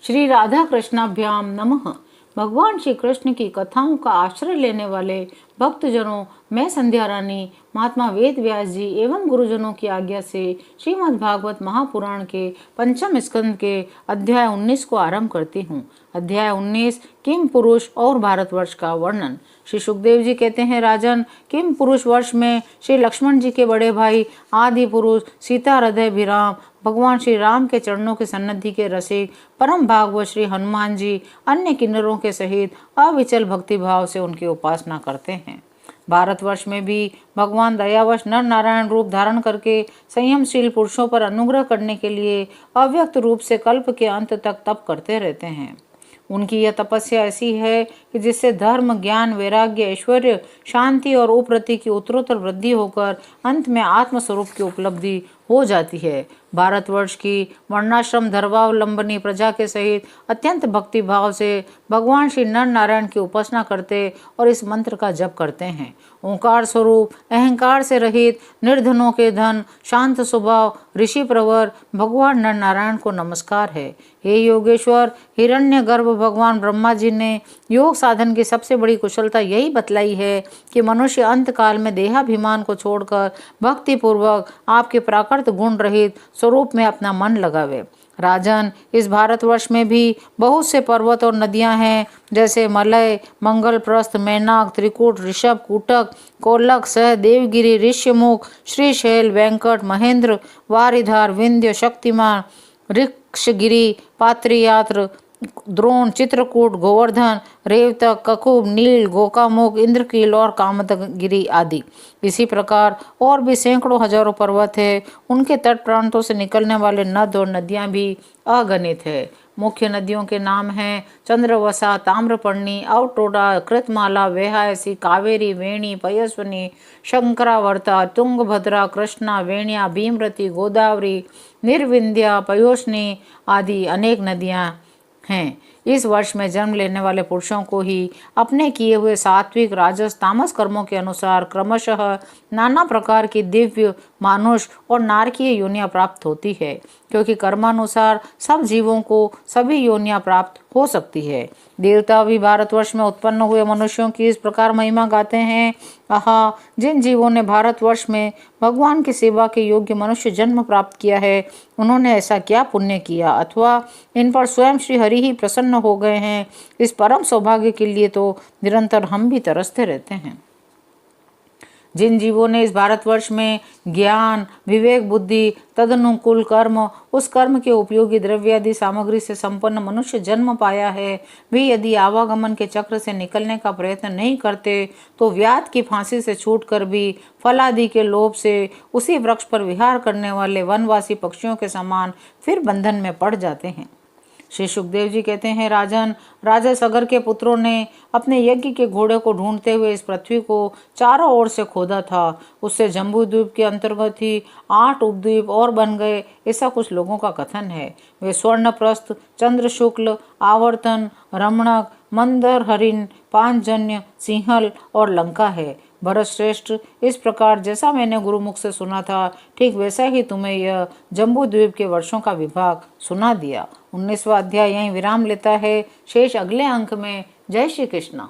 श्री राधा कृष्णाभ्याम नमः। भगवान श्री कृष्ण की कथाओं का आश्रय लेने वाले भक्तजनों, मैं संध्या रानी महात्मा वेद व्यास जी एवं गुरुजनों की आज्ञा से श्रीमद् भागवत महापुराण के पंचम स्कंद के अध्याय 19 को आरंभ करती हूँ। अध्याय 19 किम पुरुष और भारतवर्ष का वर्णन। श्री सुखदेव जी कहते हैं, राजन, किम पुरुष वर्ष में श्री लक्ष्मण जी के बड़े भाई आदि पुरुष सीता हृदय विराम भगवान श्री राम के चरणों की सन्निधि के रसिक परम भागवत श्री हनुमान जी अन्य किन्नरों के सहित अविचल भक्ति भाव से उनकी उपासना करते हैं। भारतवर्ष में भी भगवान दयावश नर नारायण रूप धारण करके संयमशील पुरुषों पर अनुग्रह करने के लिए अव्यक्त रूप से कल्प के अंत तक तप करते रहते हैं। उनकी यह तपस्या ऐसी है कि जिससे धर्म, ज्ञान, वैराग्य, ऐश्वर्य, शांति और उपरति की उत्तरोत्तर वृद्धि होकर अंत में आत्मस्वरूप की उपलब्धि हो जाती है। भारतवर्ष की वर्णाश्रम धर्मावलंबनी प्रजा के सहित अत्यंत भक्ति भाव से भगवान श्री नर नारायण की उपासना करते और इस मंत्र का जप करते हैं। ओंकार स्वरूप, अहंकार से रहित, निर्धनों के धन, शांत स्वभाव, ऋषि प्रवर भगवान नर नारायण को नमस्कार है। हे योगेश्वर, हिरण्यगर्भ भगवान ब्रह्मा जी ने योग साधन की सबसे बड़ी कुशलता यही बतलाई है कि मनुष्य अंत काल में देहाभिमान को छोड़कर भक्ति पूर्वक आपके प्राकृत गुण रहित स्वरूप में अपना मन लगावे। राजन, इस भारतवर्ष में भी बहुत से पर्वत और नदियां हैं, जैसे मलय, मंगलप्रस्थ, मैनाक, त्रिकूट, ऋषभ, कूटक, कोलक, सह, देवगिरी, ऋष्यमुख, श्रीशैल, वेंकट, महेंद्र, वारिधार, विंध्य, शक्तिमान, ऋक्षगिरी, पात्रियात्र, द्रोण, चित्रकूट, गोवर्धन, रेवतक, ककुब, नील, गोकामुख, इंद्रकील और कामदगिरी आदि। इसी प्रकार और भी सैकड़ों हजारों पर्वत है। उनके तट प्रांतों से निकलने वाले नद और नदियां भी अगणित है। मुख्य नदियों के नाम हैं चंद्रवसा, ताम्रपर्णी, अवटोड़ा, कृतमाला, वेहायसी, कावेरी, वेणी, पयस्वनी, शंकरावर्ता, तुंगभद्रा, कृष्णा, वेण्या, भीमरती, गोदावरी, निर्विंध्या, पयोष्णी आदि अनेक नदियां हैं। इस वर्ष में जन्म लेने वाले पुरुषों को ही अपने किए हुए सात्विक, राजस, तामस कर्मों के अनुसार क्रमशः नाना प्रकार की दिव्य, मानुष और नारकीय योनियां प्राप्त होती है, क्योंकि कर्मानुसार सब जीवों को सभी योनियां प्राप्त हो सकती है। देवता भी भारतवर्ष में उत्पन्न हुए मनुष्यों की इस प्रकार महिमा गाते हैं, आहा, जिन जीवों ने भारतवर्ष में भगवान की सेवा के योग्य मनुष्य जन्म प्राप्त किया है, उन्होंने ऐसा क्या पुण्य किया, अथवा इन पर स्वयं श्री हरि ही प्रसन्न हो गए हैं। इस परम सौभाग्य के लिए तो निरंतर हम भी तरसते रहते हैं। जिन जीवों ने इस भारतवर्ष में ज्ञान, विवेक, बुद्धि, तदनुकूल कर्म, उस कर्म के उपयोगी द्रव्य आदि सामग्री से संपन्न मनुष्य जन्म पाया है, वे यदि आवागमन के चक्र से निकलने का प्रयत्न नहीं करते तो व्याध की फांसी से छूटकर भी फल आदि के लोभ से उसी वृक्ष पर विहार करने वाले वनवासी पक्षियों के समान फिर बंधन में पड़ जाते हैं। श्री सुखदेव जी कहते हैं, राजन, राजा सगर के पुत्रों ने अपने यज्ञ के घोड़े को ढूंढते हुए इस पृथ्वी को चारों ओर से खोदा था। उससे जम्बू द्वीप के अंतर्गत ही 8 उपद्वीप और बन गए, ऐसा कुछ लोगों का कथन है। वे स्वर्णप्रस्थ, चंद्र शुक्ल, आवर्तन, रमणक, मंदर, हरिण, पांचजन्य, सिंहल और लंका है। भरत श्रेष्ठ, इस प्रकार जैसा मैंने गुरुमुख से सुना था, ठीक वैसा ही तुम्हें यह जम्बू द्वीप के वर्षों का विभाग सुना दिया। 19वां अध्याय यहीं विराम लेता है। शेष अगले अंक में। जय श्री कृष्ण।